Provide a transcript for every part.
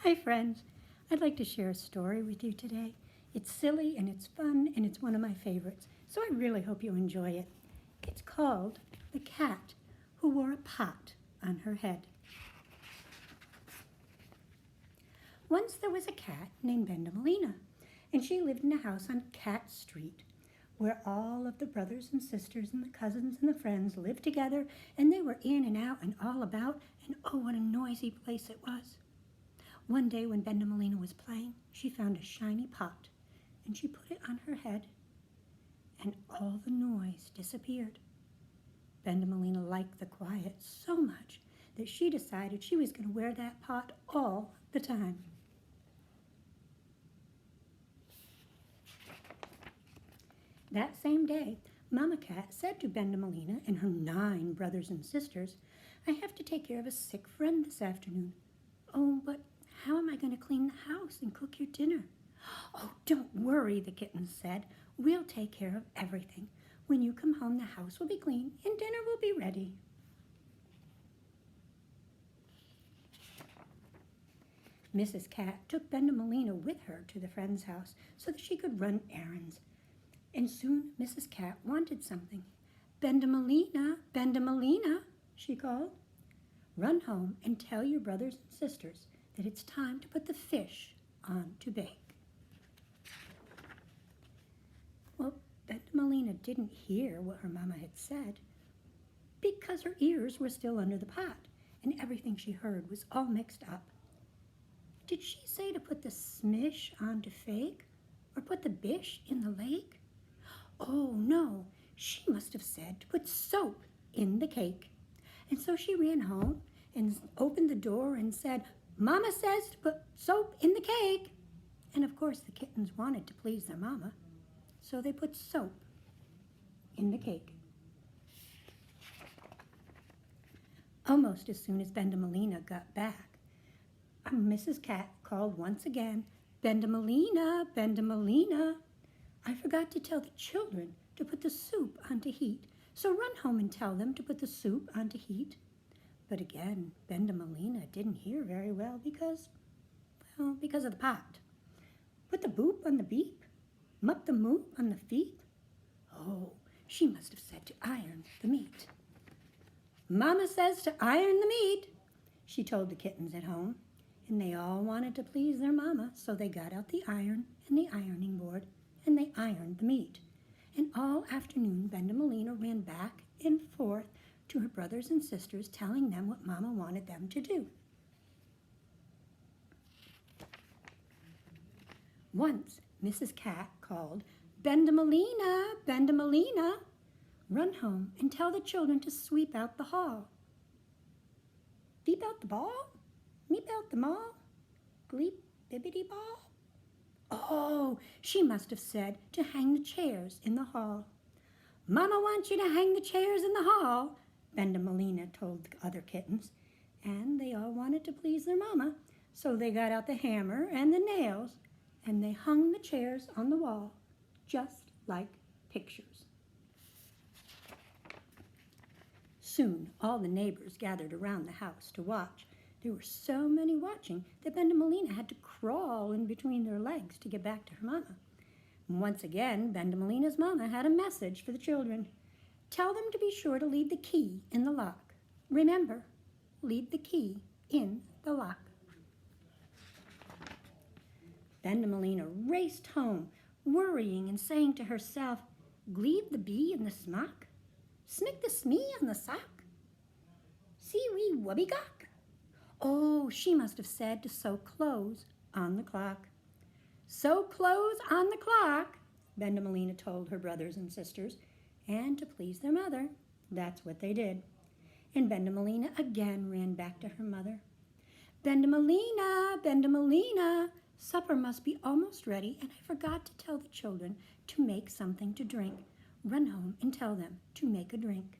Hi friends, I'd like to share a story with you today. It's silly and it's fun and it's one of my favorites, so I really hope you enjoy it. It's called The Cat Who Wore a Pot on Her Head. Once there was a cat named Bendemelina, and she lived in a house on Cat Street, where all of the brothers and sisters and the cousins and the friends lived together, and they were in and out and all about, and oh, what a noisy place it was. One day when Bendemelina was playing, she found a shiny pot, and she put it on her head, and all the noise disappeared. Bendemelina liked the quiet so much that she decided she was going to wear that pot all the time. That same day, Mama Cat said to Bendemelina and her 9 brothers and sisters, "I have to take care of a sick friend this afternoon." "Oh, but how am I going to clean the house and cook your dinner?" "Oh, don't worry," the kittens said. "We'll take care of everything. When you come home, the house will be clean and dinner will be ready." Mrs. Cat took Bendemelina with her to the friend's house so that she could run errands. And soon Mrs. Cat wanted something. "Bendemelina, Bendemelina," she called. "Run home and tell your brothers and sisters that it's time to put the fish on to bake." Well, Bendemelina didn't hear what her mama had said because her ears were still under the pot and everything she heard was all mixed up. Did she say to put the smish on to fake or put the bish in the lake? Oh no, she must have said to put soap in the cake. And so she ran home and opened the door and said, "Mama says to put soap in the cake." And of course the kittens wanted to please their mama, so they put soap in the cake. Almost as soon as Bendemelina got back, Mrs. Cat called once again, "Bendemelina, Bendemelina, I forgot to tell the children to put the soup onto heat, so run home and tell them to put the soup onto heat." But again, Bendemelina didn't hear very well because of the pot. "Put the boop on the beep, mup the moop on the feet." Oh, she must have said to iron the meat. "Mama says to iron the meat," she told the kittens at home, and they all wanted to please their mama, so they got out the iron and the ironing board, and they ironed the meat. And all afternoon, Bendemelina ran back and forth to her brothers and sisters, telling them what Mama wanted them to do. Once, Mrs. Cat called, "Bendemelina, Bendemelina, run home and tell the children to sweep out the hall." "Beep out the ball, meep out the mall, gleep bibbity ball." Oh, she must have said to hang the chairs in the hall. "Mama wants you to hang the chairs in the hall," Bendemelina told the other kittens, and they all wanted to please their mama, so they got out the hammer and the nails, and they hung the chairs on the wall, just like pictures. Soon all the neighbors gathered around the house to watch. There were so many watching that Bendemelina had to crawl in between their legs to get back to her mama. And once again, Bendemelina's mama had a message for the children. "Tell them to be sure to leave the key in the lock. Remember, leave the key in the lock." Bendemelina raced home, worrying and saying to herself, "Gleave the bee in the smock, smick the smee on the sock, see wee wubby gawk." Oh, she must have said to sew clothes on the clock. "Sew clothes on the clock," Bendemelina told her brothers and sisters, and to please their mother, that's what they did. And Bendemelina again ran back to her mother. "Bendemelina, Bendemelina, supper must be almost ready, and I forgot to tell the children to make something to drink. Run home and tell them to make a drink."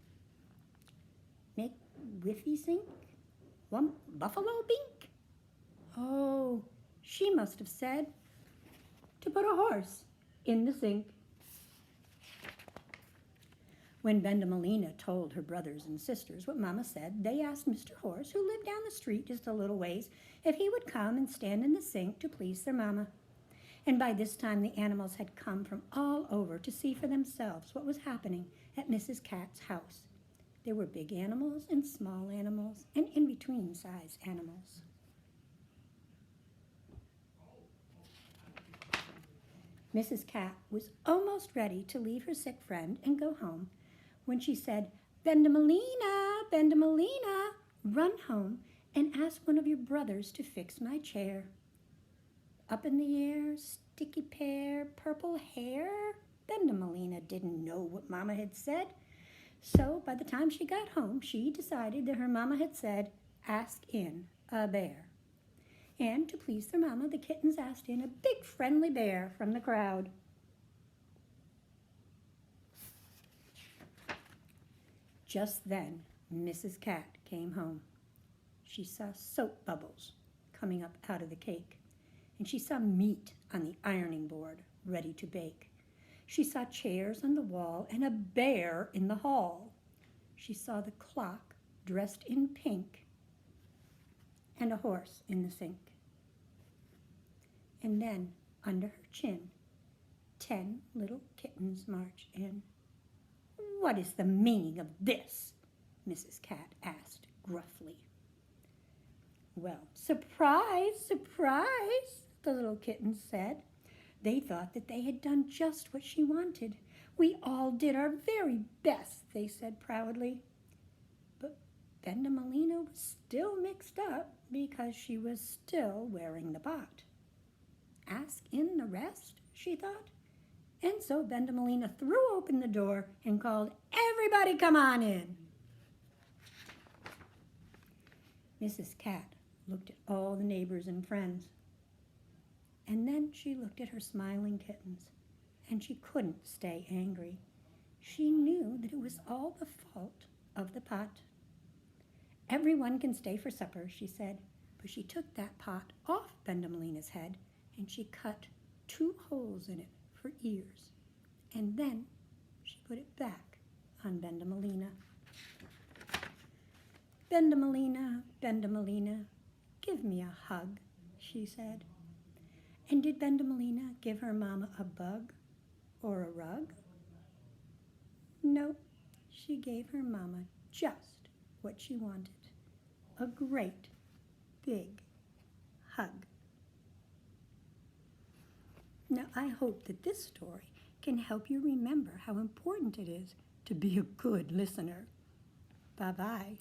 "Make whiffy sink, wump buffalo bink." Oh, she must have said to put a horse in the sink. When Bendamelina told her brothers and sisters what Mama said, they asked Mr. Horse, who lived down the street just a little ways, if he would come and stand in the sink to please their Mama. And by this time the animals had come from all over to see for themselves what was happening at Mrs. Cat's house. There were big animals and small animals and in-between size animals. Mrs. Cat was almost ready to leave her sick friend and go home when she said, "Bendamelina, Bendamelina, run home and ask one of your brothers to fix my chair." Up in the air, sticky pear, purple hair. Bendamelina didn't know what Mama had said. So by the time she got home, she decided that her Mama had said, "Ask in a bear." And to please their Mama, the kittens asked in a big friendly bear from the crowd. Just then, Mrs. Cat came home. She saw soap bubbles coming up out of the cake, and she saw meat on the ironing board ready to bake. She saw chairs on the wall and a bear in the hall. She saw the clock dressed in pink and a horse in the sink. And then, under her chin, 10 little kittens marched in. "What is the meaning of this?" Mrs. Cat asked gruffly. "Well, surprise, surprise," the little kittens said. They thought that they had done just what she wanted. "We all did our very best," they said proudly. But Bendamelina was still mixed up because she was still wearing the pot. Ask in the rest, she thought. And so Bendamelina threw open the door and called, "Everybody come on in." Mrs. Cat looked at all the neighbors and friends. And then she looked at her smiling kittens, and she couldn't stay angry. She knew that it was all the fault of the pot. "Everyone can stay for supper," she said, but she took that pot off Bendamelina's head and she cut 2 holes in it for ears. And then she put it back on Bendamelina. "Bendamelina, Bendamelina, give me a hug," she said. And did Bendamelina give her Mama a bug or a rug? No, she gave her Mama just what she wanted, a great big hug. Now, I hope that this story can help you remember how important it is to be a good listener. Bye-bye.